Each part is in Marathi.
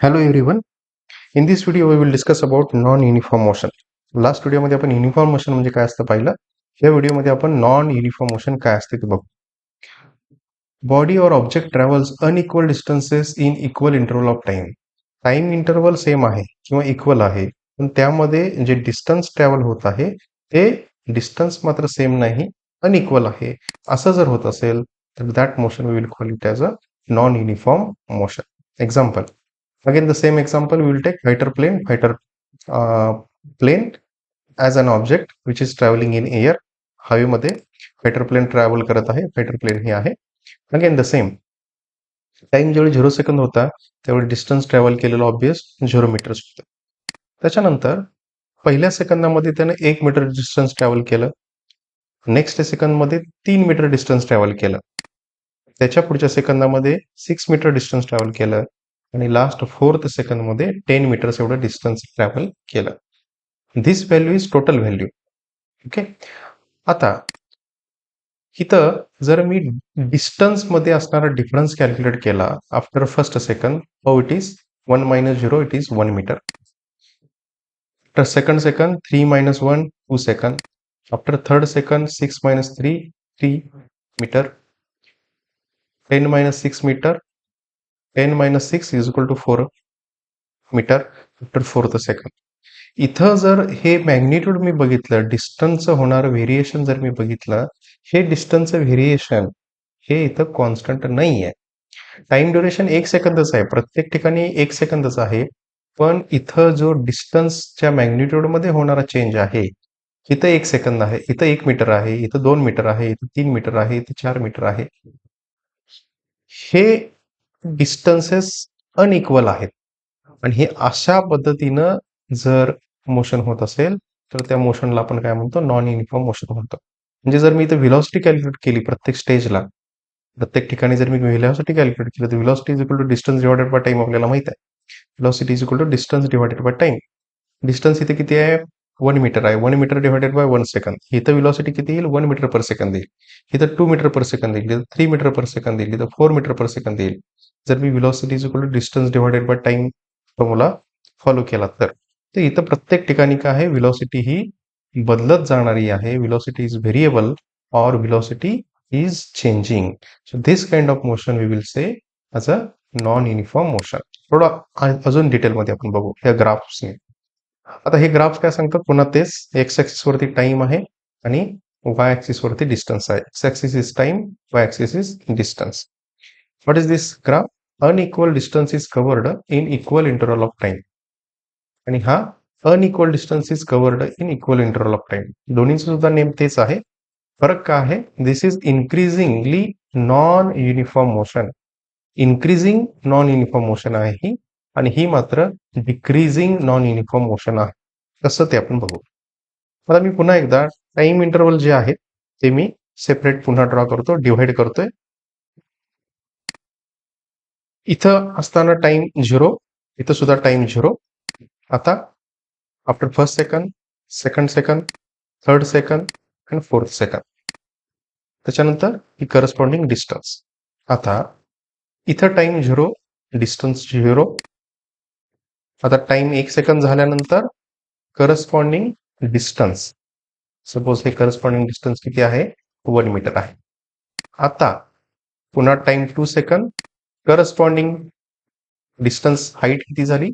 Hello everyone. In this video we will discuss about non-uniform motion. Last व्हिडिओमध्ये आपण युनिफॉर्म मोशन म्हणजे काय असतं पाहिलं. या व्हिडिओमध्ये आपण नॉन युनिफॉर्म मोशन काय असते ते बघू. बॉडी और object travels unequal distances in equal interval of time. Time interval same आहे किंवा इक्वल आहे, पण त्यामध्ये जे डिस्टन्स ट्रॅव्हल होत आहे ते डिस्टन्स मात्र सेम नाही, अनइक्वल आहे. असं जर होत असेल तर that motion we will call it as a non uniform motion. Example. Again, the same example, we will take plane as an object which is traveling in air. हवेमध्ये फायटर प्लेन ट्रॅव्हल करत आहे, फायटर प्लेन हे आहे. अगेन द सेम टाइम ज्यावेळी 0 सेकंद होता त्यावेळी डिस्टन्स ट्रॅव्हल केलेलं ऑब्वियस 0 मीटर्स होतं. त्याच्यानंतर पहिल्या सेकंदामध्ये त्यानं 1 मीटर डिस्टन्स ट्रॅव्हल केलं. नेक्स्ट सेकंदमध्ये 3 मीटर डिस्टन्स ट्रॅव्हल केलं. त्याच्या पुढच्या सेकंदामध्ये 6 मीटर डिस्टन्स ट्रॅव्हल केलं आणि लास्ट 4th सेकंदमध्ये 10 मीटर्स एवढं डिस्टन्स ट्रॅव्हल केलं. This value is total value. Okay. आता इथं जर मी डिस्टन्स मध्ये असणारा डिफरन्स कॅल्क्युलेट केला after first second, how it is 1 minus 0, it is 1 metre. After second second 3 minus 1, 2 second. After third second 6 minus 3, 3 metre. 10 minus 6 metre. 10 minus 6 is equal to 4 metre after 4th second. इथं जर हे मॅग्निट्यूड मी बघितलं, डिस्टन्सचं होणारं व्हेरिएशन जर मी बघितलं, हे डिस्टन्सचं व्हेरिएशन हे इथं कॉन्स्टंट नाही आहे. टाइम ड्युरेशन 1 सेकंदच आहे, प्रत्येक ठिकाणी 1 सेकंदच आहे, पण इथं जो डिस्टन्सच्या मॅग्निट्यूडमध्ये होणारा चेंज आहे, इथं 1 सेकंद आहे, इथं 1 मीटर आहे, इथं 2 मीटर आहे, इथं 3 मीटर आहे, इथं 4 मीटर आहे. हे डिस्टन्सेस अनइक्वल आहेत आणि हे अशा पद्धतीनं जर मोशन होत असेल तर त्या मोशनला आपण काय म्हणतो, नॉन युनिफॉर्म मोशन म्हणतो. म्हणजे जर मी इथं व्हेलॉसिटी कॅल्क्युलेट केली प्रत्येक स्टेजला, प्रत्येक ठिकाणी जर मी व्हेलॉसिटी कॅल्क्युलेट केली तर velocity is equal to distance divided by time आपल्याला माहित आहे. Velocity is equal to distance divided by time. Distance इथे किती आहे, 1 मीटर आहे. 1 मीटर डिवायडेड बाय 1 सेकंद. इथं व्हेलॉसिटी किती येईल, 1 मीटर पर सेकंद येईल. इथं 2 मीटर पर सेकंद येईल, इथं 3 मीटर पर सेकंद येईल, इथं 4 मीटर पर सेकंद येईल. जर मी velocity is equal to distance divided by time formula follow केला तर इथं प्रत्येक ठिकाणी काय आहे, व्हेलॉसिटी ही बदलत जाणारी आहे. व्हेलॉसिटी इज व्हेरिएबल और velocity is changing. So this kind of motion we will say as a non uniform motion. थोडं अजून डिटेलमध्ये आपण बघू या ग्राफ्सने. आता हे ग्राफ काय सांगतात, पुन्हा तेच एक्स ऍक्सिस वरती टाइम आहे आणि वाय ऍक्सिस वरती डिस्टन्स आहे. X axis is time, Y axis is distance. What is this graph? Unequal distance is covered in equal interval of time. आणि हा unequal distance is covered in equal interval of time. दोन्हीचं सुद्धा नेम तेच आहे. फरक काय आहे, this is increasingly non uniform motion. Increasing non uniform motion आहे ही, आणि ही मात्र डिक्रीजिंग नॉन युनिफॉर्म मोशन आहे. कसं ते आपण बघू. आता मी पुन्हा एकदा टाइम इंटरवल जे आहे ते मी सेपरेट पुन्हा ड्रॉ करतो, डिव्हाइड करतोय. इथं असताना टाइम 0, इथं सुद्धा टाइम 0. आता after first second, second second, third second आणि 4th सेकंड. त्याच्यानंतर ही करस्पॉन्डिंग डिस्टन्स. आता इथं टाइम 0, डिस्टन्स 0. आता टाइम 1 सेकंद झाल्यानंतर करस्पॉन्डिंग डिस्टन्स, सपोज हे करस्पॉन्डिंग डिस्टन्स किती आहे, 1 मीटर आहे. आता पुन्हा time 2 second, corresponding distance height किती झाली,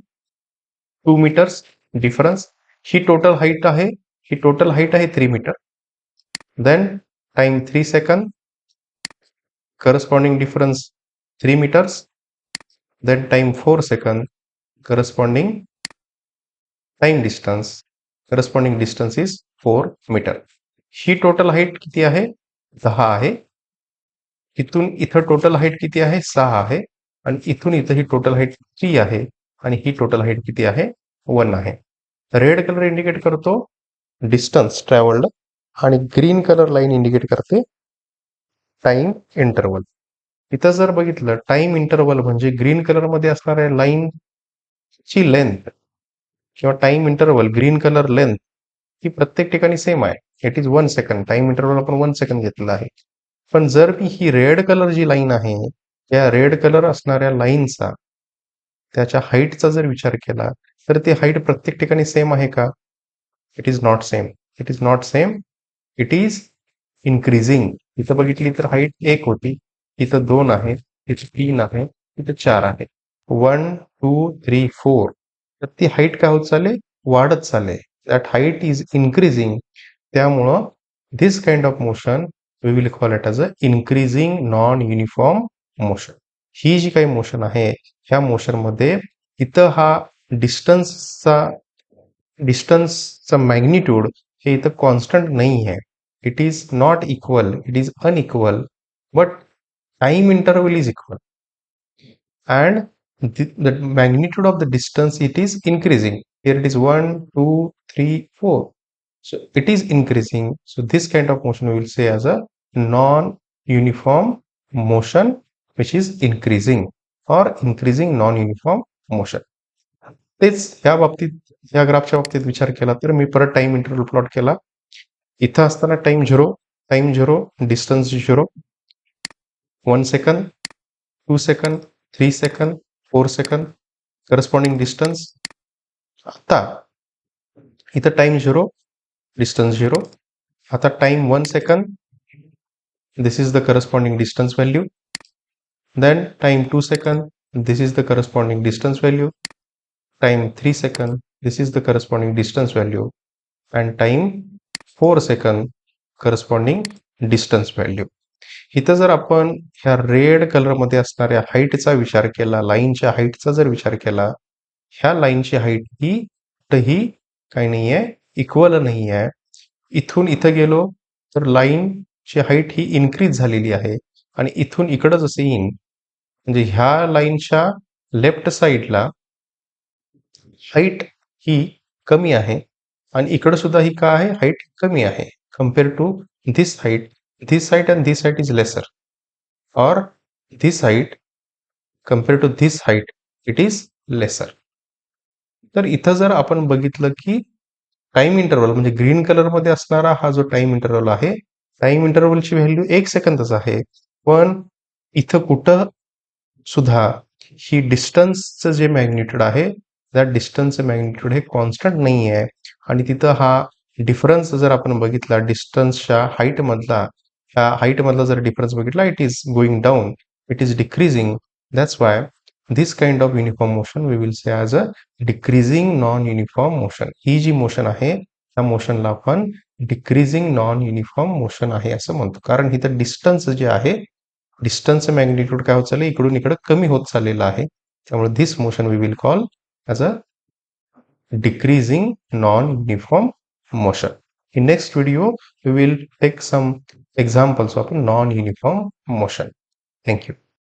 2 मीटर्स डिफरन्स. ही टोटल हाईट आहे, ही टोटल हाईट आहे 3 metre. Then time 3 second, corresponding difference 3 metres. Then time 4 second, corresponding time distance, corresponding distance is 4 metre. ही टोटल हाईट किती आहे, 10 आहे. इथून इथं टोटल हाईट किती आहे, 6 आहे. आणि इथून इथं ही टोटल हाईट 3 आहे आणि ही टोटल हाईट किती आहे, 1 आहे. रेड कलर इंडिकेट करतो डिस्टन्स ट्रॅव्हल्ड आणि ग्रीन कलर लाईन इंडिकेट करते टाइम इंटरवल. इथं जर बघितलं टाइम इंटरवल म्हणजे ग्रीन कलर मध्ये असणाऱ्या लाईन ची लेंथ किंवा time interval green colour length ही प्रत्येक ठिकाणी सेम आहे. It is 1 second. Time interval आपण 1 सेकंड घेतलेला आहे. पण जर मी ही रेड कलर जी लाईन आहे, या रेड कलर असणाऱ्या लाईनचा त्याच्या हाईटचा जर विचार केला तर ते हाईट प्रत्येक ठिकाणी सेम आहे का? It is not same. It is not same. It is increasing. इथं बघितली तर हाईट 1 होती, इथं 2 आहे, इथं 3 आहे, इथं 4 आहे. 1, 2, 3, 4. तर ती हाईट काय होत चालले? वाढत चालले. That height is increasing. त्यामुळं this kind of motion we will call it as a increasing non-uniform motion. ही जी काही मोशन आहे ह्या मोशन मध्ये इथं हा डिस्टन्सचा मॅग्निट्यूड हे इथं कॉन्स्टंट नाही आहे. It is not equal, it is unequal, but time interval is equal and the magnitude of the distance it is increasing. Here it is 1, 2, 3, 4. So it is increasing. So this kind of motion we will say as a non-uniform motion which is increasing or increasing non-uniform motion. तेच ह्या बाबतीत ह्या ग्राफच्या बाबतीत विचार केला तर मी परत टाइम इंटरवल प्लॉट केला. इथं असताना time 0, distance 0, 1 second, 2 second, 3 second, 4 second, corresponding distance. आता इथं टाइम 0, डिस्टन्स 0. आता time 1 second, this is the corresponding distance value. Then time 2 second, this is the corresponding distance value. Time 3 second, this is the corresponding distance value. And time 4 second, corresponding distance value. इथं जर आपण ह्या रेड कलरमध्ये असणाऱ्या हाईटचा विचार केला, लाईनच्या हाईटचा जर विचार केला, ह्या लाईनची हाईट ही काही नाहीये, इक्वल नाही आहे. इथून इथं गेलो तर लाईनची हाईट ही इन्क्रीज झालेली आहे आणि इथून इकडं जसं येईन म्हणजे ह्या लाईनच्या लेफ्ट साईडला हाईट ही कमी आहे आणि इकडं सुद्धा ही काय आहे? हाईट कमी आहे compare to this height. This height and this height is lesser or this height compared to this height it is lesser. तर इथं जर आपण बघितलं की टाइम इंटरवल म्हणजे ग्रीन कलर मध्ये असणारा हा जो टाइम इंटरवल आहे, टाइम इंटरवलची व्हॅल्यू 1 सेकंदच आहे. पण इथं कुठं सुद्धा ही डिस्टन्सचं जे मॅग्निट्यूड आहे त्या डिस्टन्सचं मॅग्निट्यूड हे कॉन्स्टंट नाही आहे आणि तिथं हा डिफरन्स जर आपण बघितला डिस्टन्सच्या हाईट मधला, ह्या हाईट मधला जर डिफरन्स बघितला it is going down, it is decreasing. That's why this kind of uniform motion we will say as a decreasing non-uniform motion. ही जी मोशन आहे त्या मोशनला आपण डिक्रीजिंग नॉन युनिफॉर्म मोशन आहे असं म्हणतो. कारण इथं डिस्टन्स जे आहे, डिस्टन्सचं मॅग्निट्यूड काय होत चाललंय, इकडून इकडं कमी होत चाललेलं आहे. त्यामुळे this motion we will call as a decreasing non-uniform motion. In next video, we will take some examples of non-uniform motion. Thank you.